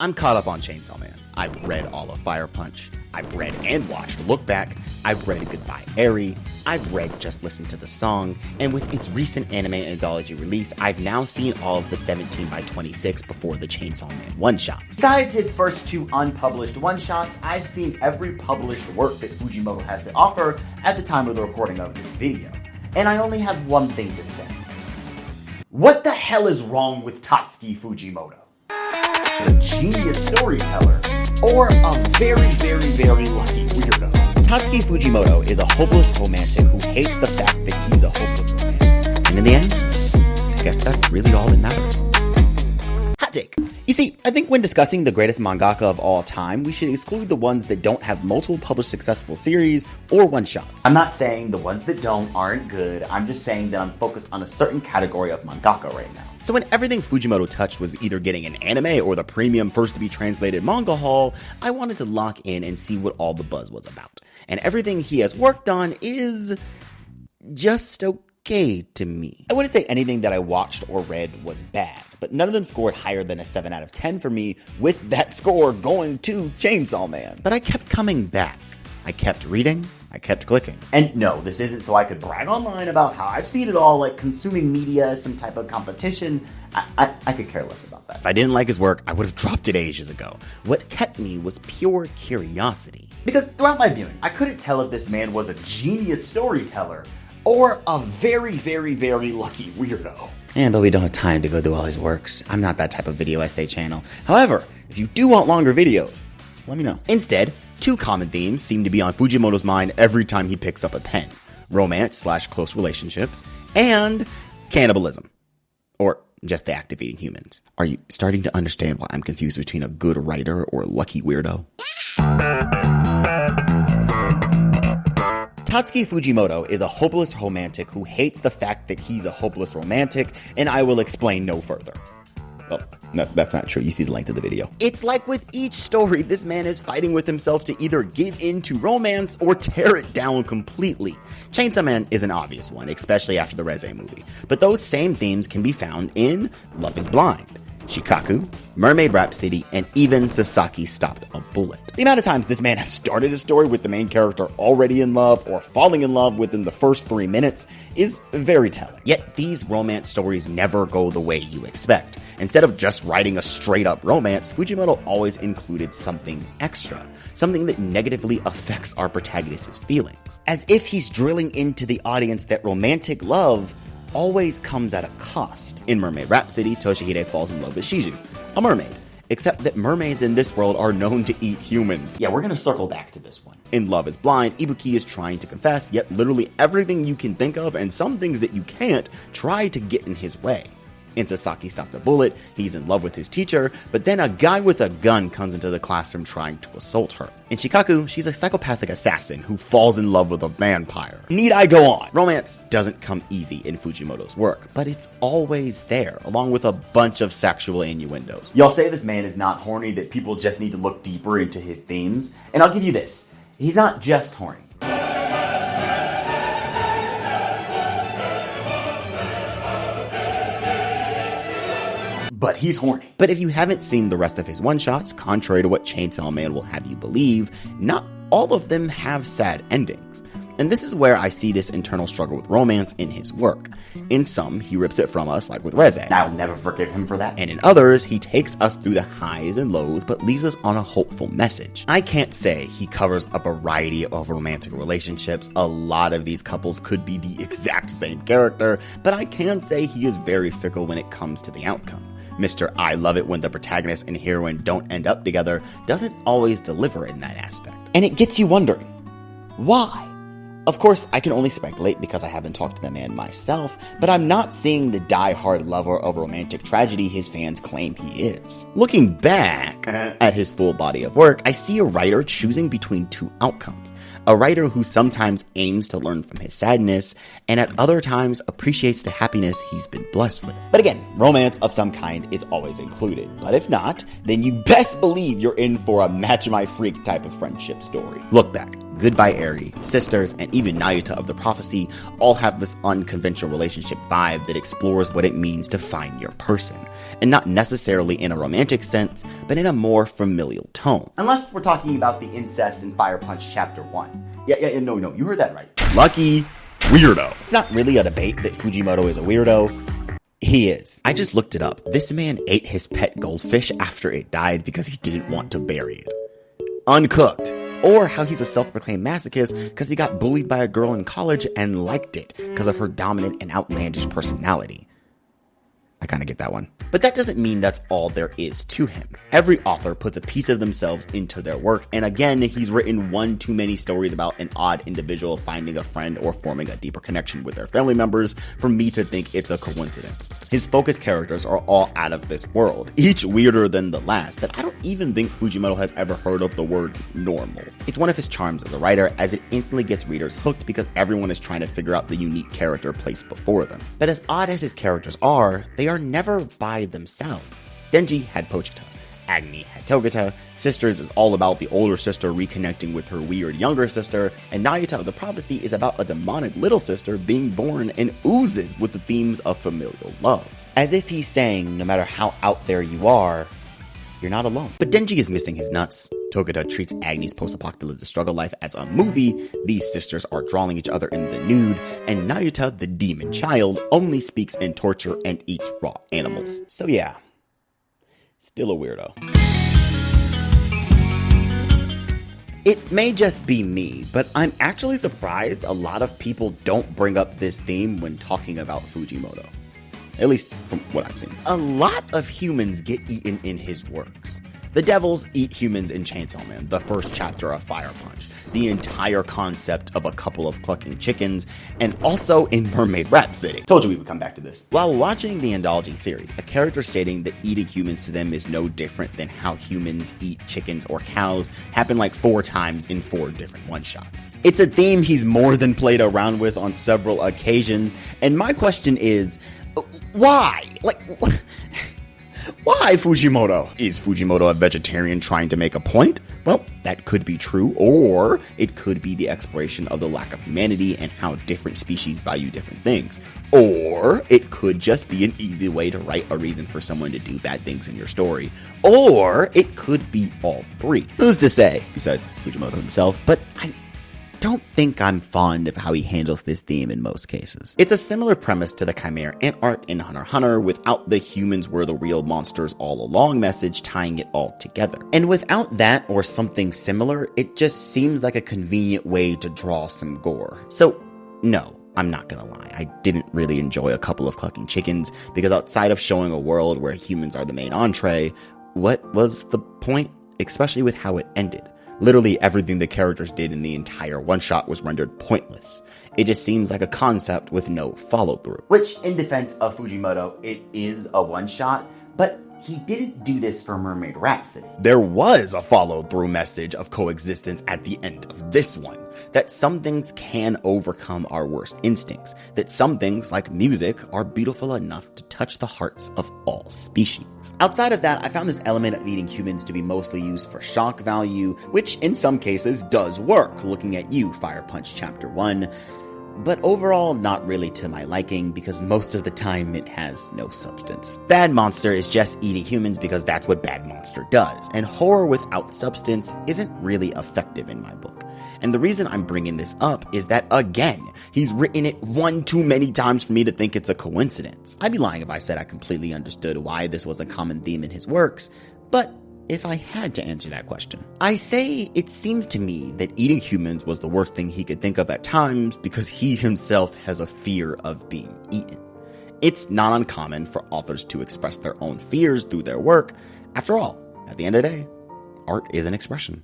I'm caught up on Chainsaw Man. I've read all of Fire Punch. I've read and watched Look Back. I've read Goodbye Harry. I've read Just Listen to the Song. And with its recent anime anthology release, I've now seen all of the 17 by 26 before the Chainsaw Man one-shots. Besides his first two unpublished one-shots, I've seen every published work that Fujimoto has to offer at the time of the recording of this video. And I only have one thing to say. What the hell is wrong with Tatsuki Fujimoto? A genius storyteller, or a very, very, very lucky weirdo. Tatsuki Fujimoto is a hopeless romantic who hates the fact that he's a hopeless romantic. And in the end, I guess that's really all that matters. Hot take. You see, I think when discussing the greatest mangaka of all time, we should exclude the ones that don't have multiple published successful series or one-shots. I'm not saying the ones that don't aren't good, I'm just saying that I'm focused on a certain category of mangaka right now. So when everything Fujimoto touched was either getting an anime or the premium first-to-be-translated manga haul, I wanted to lock in and see what all the buzz was about. And everything he has worked on is just okay to me. I wouldn't say anything that I watched or read was bad, but none of them scored higher than a 7 out of 10 for me, with that score going to Chainsaw Man. But I kept coming back. I kept reading. I kept clicking. And no, this isn't so I could brag online about how I've seen it all, like consuming media as some type of competition. I could care less about that. If I didn't like his work, I would have dropped it ages ago. What kept me was pure curiosity. Because throughout my viewing, I couldn't tell if this man was a genius storyteller or a very, very, very lucky weirdo. But we don't have time to go through all his works. I'm not that type of video essay channel. However, if you do want longer videos, let me know. Instead, two common themes seem to be on Fujimoto's mind every time he picks up a pen. Romance/close relationships, and cannibalism. Or just the act of eating humans. Are you starting to understand why I'm confused between a good writer or a lucky weirdo? Tatsuki Fujimoto is a hopeless romantic who hates the fact that he's a hopeless romantic, and I will explain no further. Well, no, that's not true. You see the length of the video. It's like with each story, this man is fighting with himself to either give in to romance or tear it down completely. Chainsaw Man is an obvious one, especially after the Reze movie. But those same themes can be found in Love is Blind, Shikaku, Mermaid Rhapsody, and even Sasaki Stopped a Bullet. The amount of times this man has started a story with the main character already in love or falling in love within the first 3 minutes is very telling. Yet these romance stories never go the way you expect. Instead of just writing a straight-up romance, Fujimoto always included something extra, something that negatively affects our protagonist's feelings. As if he's drilling into the audience that romantic love always comes at a cost. In Mermaid Rhapsody, Toshihide falls in love with Shiju, a mermaid. Except that mermaids in this world are known to eat humans. Yeah, we're gonna circle back to this one. In Love is Blind, Ibuki is trying to confess, yet literally everything you can think of and some things that you can't try to get in his way. In Sasaki Stopped a Bullet, he's in love with his teacher, but then a guy with a gun comes into the classroom trying to assault her. In Shikaku, she's a psychopathic assassin who falls in love with a vampire. Need I go on? Romance doesn't come easy in Fujimoto's work, but it's always there, along with a bunch of sexual innuendos. Y'all say this man is not horny, that people just need to look deeper into his themes, and I'll give you this. He's not just horny. But he's horny. But if you haven't seen the rest of his one-shots, contrary to what Chainsaw Man will have you believe, not all of them have sad endings. And this is where I see this internal struggle with romance in his work. In some, he rips it from us, like with Reze. I'll never forgive him for that. And in others, he takes us through the highs and lows, but leaves us on a hopeful message. I can't say he covers a variety of romantic relationships. A lot of these couples could be the exact same character, but I can say he is very fickle when it comes to the outcome. Mr. I love it when the protagonist and heroine don't end up together doesn't always deliver in that aspect. And it gets you wondering, why? Of course, I can only speculate because I haven't talked to the man myself, but I'm not seeing the die-hard lover of romantic tragedy his fans claim he is. Looking back at his full body of work, I see a writer choosing between two outcomes. A writer who sometimes aims to learn from his sadness, and at other times appreciates the happiness he's been blessed with. But again, romance of some kind is always included. But if not, then you best believe you're in for a match my freak type of friendship story. Look Back, Goodbye Eri, Sisters, and even Nayuta of the Prophecy all have this unconventional relationship vibe that explores what it means to find your person, and not necessarily in a romantic sense, but in a more familial tone. Unless we're talking about the incest in Fire Punch Chapter 1. No, you heard that right. Lucky Weirdo. It's not really a debate that Fujimoto is a weirdo. He is. I just looked it up. This man ate his pet goldfish after it died because he didn't want to bury it. Uncooked. Or how he's a self-proclaimed masochist because he got bullied by a girl in college and liked it because of her dominant and outlandish personality. I kind of get that one. But that doesn't mean that's all there is to him. Every author puts a piece of themselves into their work, and again, he's written one too many stories about an odd individual finding a friend or forming a deeper connection with their family members for me to think it's a coincidence. His focus characters are all out of this world, each weirder than the last, but I don't even think Fujimoto has ever heard of the word normal. It's one of his charms as a writer, as it instantly gets readers hooked because everyone is trying to figure out the unique character placed before them. But as odd as his characters are, they are never by themselves. Denji had Pochita, Agni had Togata, Sisters is all about the older sister reconnecting with her weird younger sister, and Nayuta of the Prophecy is about a demonic little sister being born and oozes with the themes of familial love. As if he's saying, no matter how out there you are, you're not alone. But Denji is missing his nuts. Togata treats Agni's post-apocalyptic struggle life as a movie, these sisters are drawing each other in the nude, and Nayuta, the demon child, only speaks in torture and eats raw animals. So yeah, still a weirdo. It may just be me, but I'm actually surprised a lot of people don't bring up this theme when talking about Fujimoto. At least from what I've seen. A lot of humans get eaten in his works. The devils eat humans in Chainsaw Man, the first chapter of Fire Punch, the entire concept of a couple of clucking chickens, and also in Mermaid Rhapsody. Told you we would come back to this. While watching the Anthology series, a character stating that eating humans to them is no different than how humans eat chickens or cows happened like 4 times in 4 different one-shots. It's a theme he's more than played around with on several occasions, and my question is, why? Why Fujimoto? Is Fujimoto a vegetarian trying to make a point? Well, that could be true, or it could be the exploration of the lack of humanity and how different species value different things. Or it could just be an easy way to write a reason for someone to do bad things in your story. Or it could be all 3. Who's to say, besides Fujimoto himself, but I don't think I'm fond of how he handles this theme in most cases. It's a similar premise to the Chimera Ant arc in Hunter x Hunter without the humans were the real monsters all along message tying it all together. And without that or something similar, it just seems like a convenient way to draw some gore. So, no. I'm not gonna lie, I didn't really enjoy a couple of clucking chickens because outside of showing a world where humans are the main entree, what was the point? Especially with how it ended. Literally everything the characters did in the entire one-shot was rendered pointless. It just seems like a concept with no follow-through. Which, in defense of Fujimoto, it is a one-shot, but he didn't do this for Mermaid Rhapsody. There was a follow-through message of coexistence at the end of this one. That some things can overcome our worst instincts. That some things, like music, are beautiful enough to touch the hearts of all species. Outside of that, I found this element of eating humans to be mostly used for shock value, which in some cases does work, looking at you, Fire Punch Chapter 1. But overall, not really to my liking, because most of the time it has no substance. Bad Monster is just eating humans because that's what Bad Monster does, and horror without substance isn't really effective in my book. And the reason I'm bringing this up is that, again, he's written it one too many times for me to think it's a coincidence. I'd be lying if I said I completely understood why this was a common theme in his works, but if I had to answer that question, I say it seems to me that eating humans was the worst thing he could think of at times because he himself has a fear of being eaten. It's not uncommon for authors to express their own fears through their work. After all, at the end of the day, art is an expression.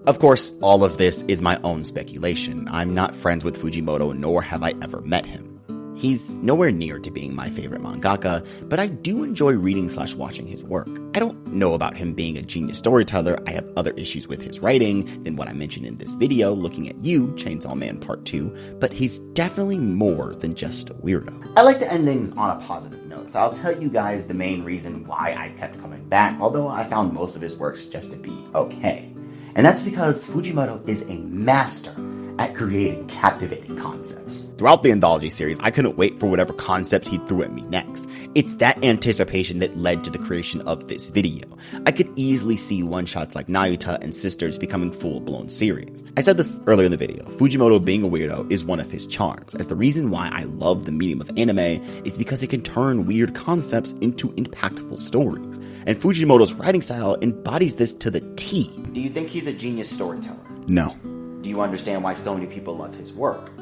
Of course, all of this is my own speculation. I'm not friends with Fujimoto, nor have I ever met him. He's nowhere near to being my favorite mangaka, but I do enjoy reading/watching his work. I don't know about him being a genius storyteller. I have other issues with his writing than what I mentioned in this video, Looking at You, Chainsaw Man Part 2, but he's definitely more than just a weirdo. I like to end things on a positive note, so I'll tell you guys the main reason why I kept coming back, although I found most of his works just to be okay. And that's because Fujimoto is a master at creating captivating concepts. Throughout the anthology series, I couldn't wait for whatever concept he threw at me next. It's that anticipation that led to the creation of this video. I could easily see one-shots like Nayuta and Sisters becoming full-blown series. I said this earlier in the video, Fujimoto being a weirdo is one of his charms, as the reason why I love the medium of anime is because it can turn weird concepts into impactful stories. And Fujimoto's writing style embodies this to the T. Do you think he's a genius storyteller? No. Do you understand why so many people love his work?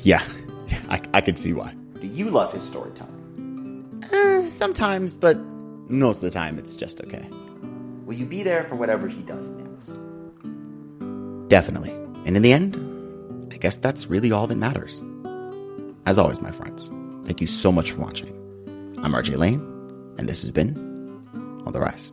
Yeah, I can see why. Do you love his storytelling? Sometimes, but most of the time it's just okay. Will you be there for whatever he does next? Definitely. And in the end, I guess that's really all that matters. As always, my friends, thank you so much for watching. I'm RJ Lane, and this has been On the Rise.